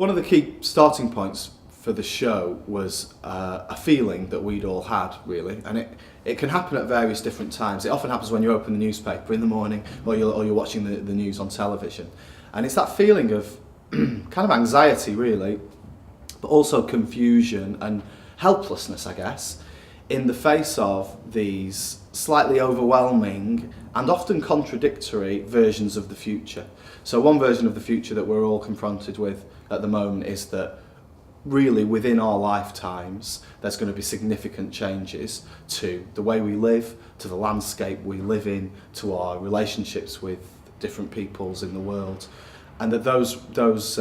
One of the key starting points for the show was a feeling that we'd all had, really, and it can happen at various different times. It often happens when you open the newspaper in the morning, or you're watching the news on television, and it's that feeling of kind of anxiety, really, but also confusion and helplessness, I guess, in the face of these slightly overwhelming and often contradictory versions of the future. So one version of the future that we're all confronted with at the moment is that really within our lifetimes there's going to be significant changes to the way we live, to the landscape we live in, to our relationships with different peoples in the world, and that those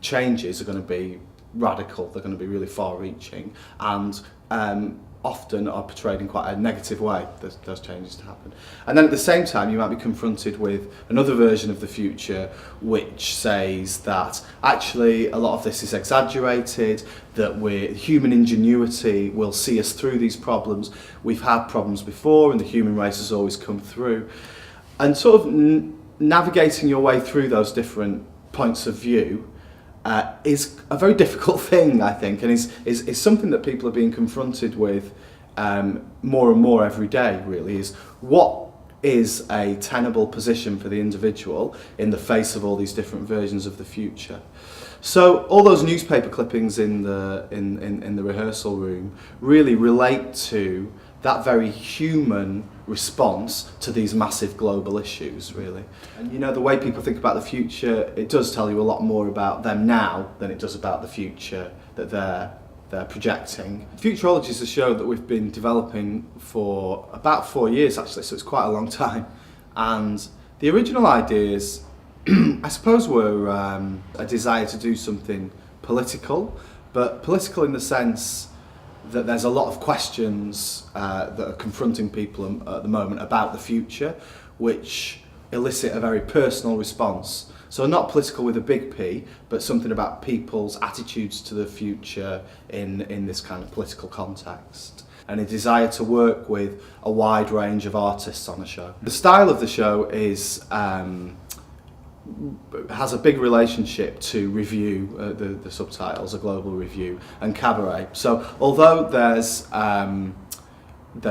changes are going to be radical, they're going to be really far-reaching, and often are portrayed in quite a negative way, those changes to happen. And then at the same time you might be confronted with another version of the future which says that actually a lot of this is exaggerated, that human ingenuity will see us through these problems. We've had problems before and the human race has always come through. And sort of navigating your way through those different points of view is a very difficult thing, I think, and is something that people are being confronted with more and more every day, really, is what is a tenable position for the individual in the face of all these different versions of the future. So all those newspaper clippings in the rehearsal room really relate to that very human response to these massive global issues, really. And you know, the way people think about the future, it does tell you a lot more about them now than it does about the future that they're projecting. Futurology is a show that we've been developing for about 4 years, actually, so it's quite a long time. And the original ideas, I suppose, were a desire to do something political, but political in the sense that there's a lot of questions that are confronting people at the moment about the future, which elicit a very personal response. So not political with a big P, but something about people's attitudes to the future in this kind of political context. And a desire to work with a wide range of artists on a show. The style of the show is has a big relationship to Revue, the subtitles, a Global Revue, and Cabaret. So although there's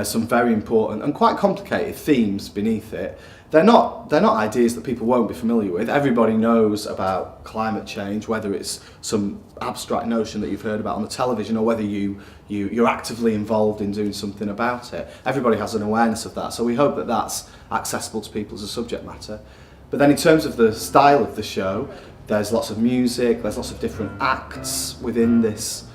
some very important and quite complicated themes beneath it, they're not ideas that people won't be familiar with. Everybody knows about climate change, whether it's some abstract notion that you've heard about on the television or whether you're actively involved in doing something about it. Everybody has an awareness of that, so we hope that that's accessible to people as a subject matter. But then in terms of the style of the show, there's lots of music, there's lots of different acts within this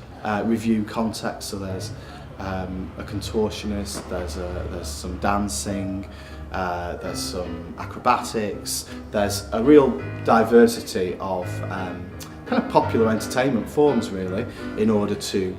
review context. So there's a contortionist, there's some dancing, there's some acrobatics, there's a real diversity of kind of popular entertainment forms, really, in order to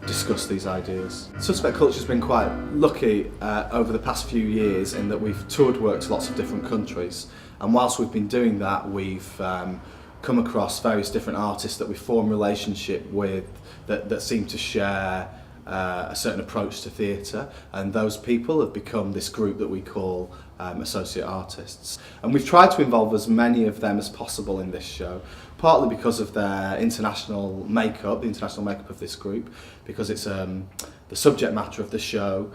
discuss these ideas. Suspect Culture's been quite lucky over the past few years in that we've toured work to lots of different countries, and whilst we've been doing that, we've come across various different artists that we form relationship with that seem to share a certain approach to theatre, and those people have become this group that we call associate artists. And we've tried to involve as many of them as possible in this show, partly because of their international makeup, the international makeup of this group, because it's the subject matter of the show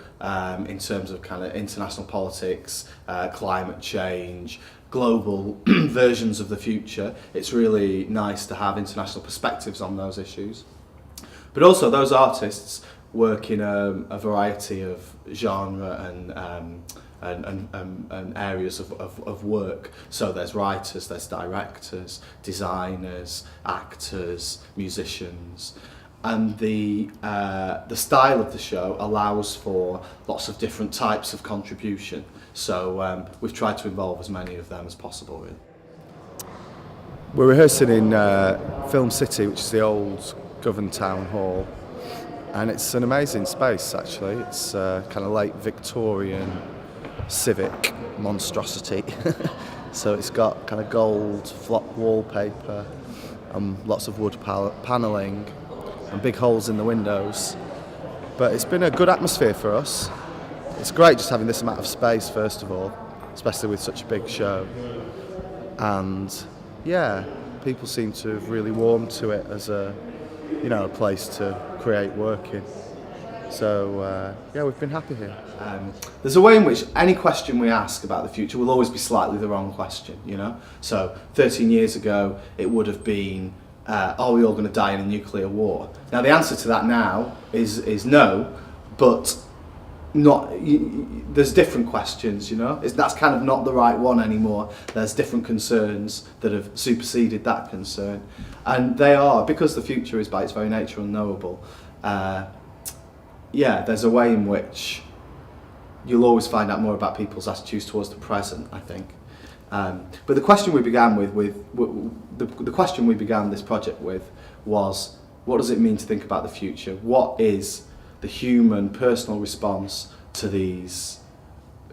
in terms of kind of international politics, climate change, global versions of the future. It's really nice to have international perspectives on those issues. But also those artists work in a variety of genre and areas of work. So there's writers, there's directors, designers, actors, musicians, and the style of the show allows for lots of different types of contribution. So we've tried to involve as many of them as possible, really. We're rehearsing in Film City, which is the old Govan Town Hall, and it's an amazing space, actually. It's kind of late Victorian civic monstrosity. So it's got kind of gold flop wallpaper and lots of wood panelling and big holes in the windows. But it's been a good atmosphere for us. It's great just having this amount of space, first of all, especially with such a big show. And yeah, people seem to have really warmed to it as a place to create work in. So yeah, we've been happy here. There's a way in which any question we ask about the future will always be slightly the wrong question, you know? So 13 years ago, it would have been, are we all going to die in a nuclear war? Now the answer to that now is no, but there's different questions, you know? That's kind of not the right one anymore. There's different concerns that have superseded that concern. And they are, because the future is by its very nature unknowable, there's a way in which you'll always find out more about people's attitudes towards the present, I think. But the question we began the question we began this project with was, what does it mean to think about the future? What is the human personal response to these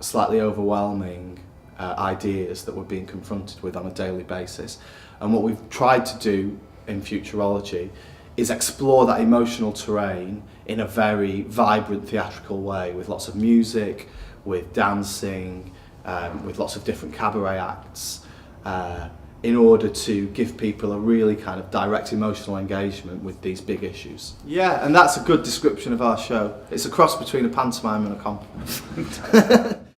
slightly overwhelming ideas that we're being confronted with on a daily basis? And what we've tried to do in Futurology is explore that emotional terrain in a very vibrant theatrical way, with lots of music, with dancing, with lots of different cabaret acts, in order to give people a really kind of direct emotional engagement with these big issues. Yeah, and that's a good description of our show. It's a cross between a pantomime and a compliment.